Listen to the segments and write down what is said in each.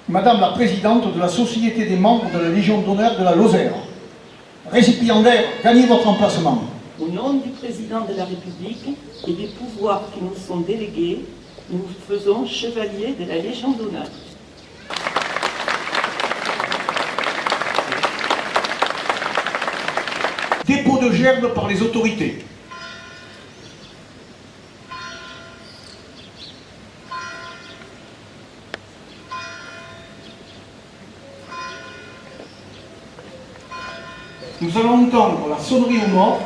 Madame la Présidente de la Société des membres de la Légion d'honneur de la Lozère. Récipiendaire, gagnez votre emplacement. Au nom du Président de la République et des pouvoirs qui nous sont délégués, nous vous faisons chevalier de la Légion d'honneur. Dépôt de gerbe par les autorités. Nous allons entendre la sonnerie aux morts,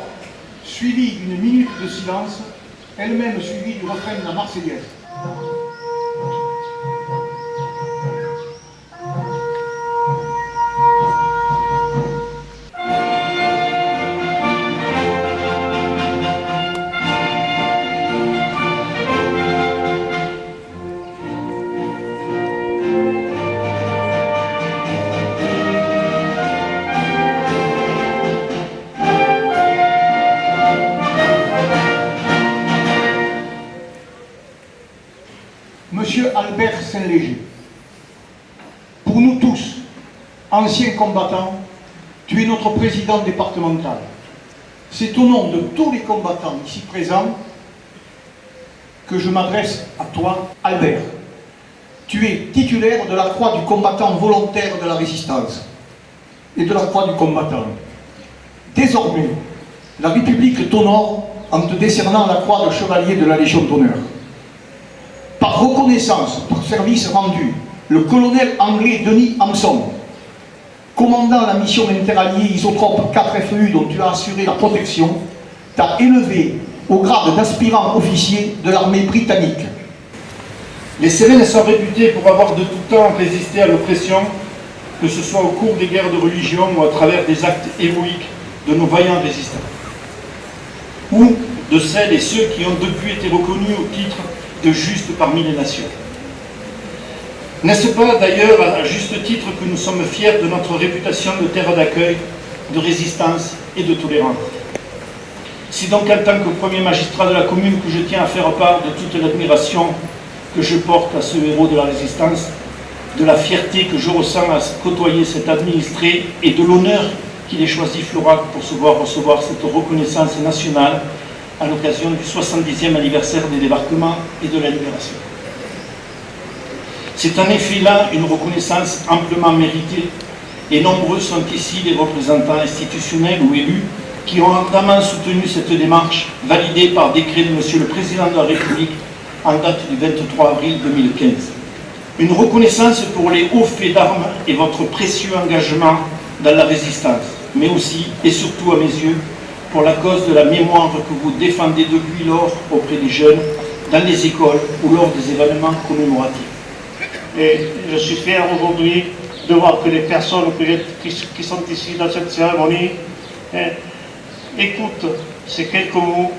suivie d'une minute de silence, elle-même suivie du refrain de la Marseillaise. Monsieur Albert Saint-Léger, pour nous tous, anciens combattants, tu es notre président départemental. C'est au nom de tous les combattants ici présents que je m'adresse à toi, Albert. Tu es titulaire de la croix du combattant volontaire de la résistance et de la croix du combattant. Désormais, la République t'honore en te décernant la croix de chevalier de la Légion d'honneur. Par reconnaissance pour service rendu, le colonel anglais Denis Hampson, commandant la mission interalliée isotrope 4FEU dont tu as assuré la protection, t'a élevé au grade d'aspirant officier de l'armée britannique. Les Cévennes sont réputés pour avoir de tout temps résisté à l'oppression, que ce soit au cours des guerres de religion ou à travers des actes héroïques de nos vaillants résistants, ou de celles et ceux qui ont depuis été reconnus au titre de juste parmi les nations. N'est-ce pas d'ailleurs à juste titre que nous sommes fiers de notre réputation de terre d'accueil, de résistance et de tolérance? Si donc en tant que premier magistrat de la commune que je tiens à faire part de toute l'admiration que je porte à ce héros de la résistance, de la fierté que je ressens à côtoyer cet administré et de l'honneur qu'il ait choisi Florac pour recevoir cette reconnaissance nationale à l'occasion du 70e anniversaire des débarquements et de la libération. C'est en effet là une reconnaissance amplement méritée et nombreux sont ici les représentants institutionnels ou élus qui ont ardemment soutenu cette démarche validée par décret de Monsieur le Président de la République en date du 23 avril 2015. Une reconnaissance pour les hauts faits d'armes et votre précieux engagement dans la résistance, mais aussi et surtout à mes yeux pour la cause de la mémoire que vous défendez depuis lors auprès des jeunes, dans les écoles ou lors des événements commémoratifs. Et je suis fier aujourd'hui de voir que les personnes qui sont ici dans cette cérémonie écoutent ces quelques mots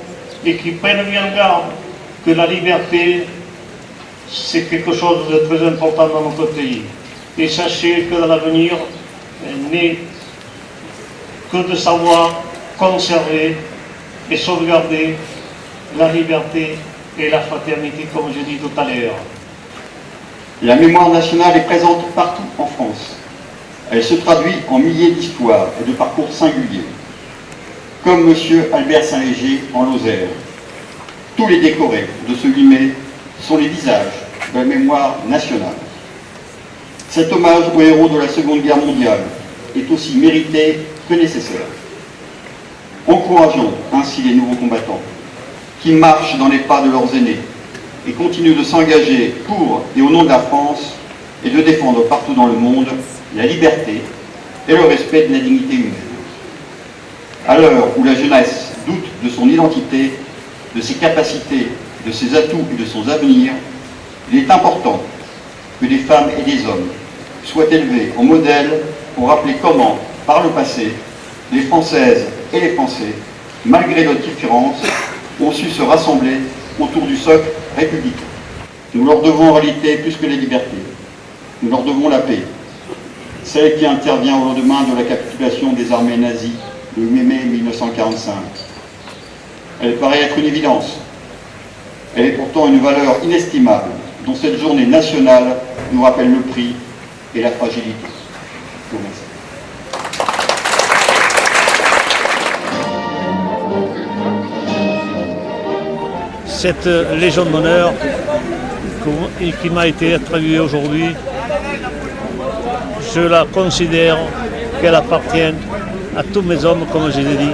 et qui prennent bien garde que la liberté, c'est quelque chose de très important dans notre pays. Et sachez que dans l'avenir n'est que de savoir conserver et sauvegarder la liberté et la fraternité, comme je dis tout à l'heure. La mémoire nationale est présente partout en France. Elle se traduit en milliers d'histoires et de parcours singuliers. Comme M. Albert Saint-Léger en Lozère. Tous les décorés de ce 8 mai sont les visages de la mémoire nationale. Cet hommage aux héros de la Seconde Guerre mondiale est aussi mérité que nécessaire. Encourageons ainsi les nouveaux combattants qui marchent dans les pas de leurs aînés et continuent de s'engager pour et au nom de la France et de défendre partout dans le monde la liberté et le respect de la dignité humaine. À l'heure où la jeunesse doute de son identité, de ses capacités, de ses atouts et de son avenir, il est important que des femmes et des hommes soient élevés en modèle pour rappeler comment, par le passé, les Françaises et les Français, malgré leurs différences, ont su se rassembler autour du socle républicain. Nous leur devons en réalité plus que les libertés. Nous leur devons la paix, celle qui intervient au lendemain de la capitulation des armées nazies le 8 mai 1945. Elle paraît être une évidence. Elle est pourtant une valeur inestimable dont cette journée nationale nous rappelle le prix et la fragilité. Je vous remercie. Cette Légion d'honneur qui m'a été attribuée aujourd'hui, je la considère qu'elle appartient à tous mes hommes, comme je l'ai dit,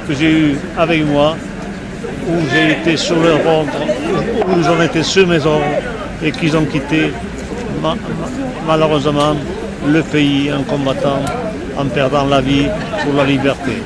que j'ai eu avec moi, où j'ai été sur leur ordre, où ils ont été sur mes ordres et qu'ils ont quitté malheureusement le pays en combattant, en perdant la vie pour la liberté.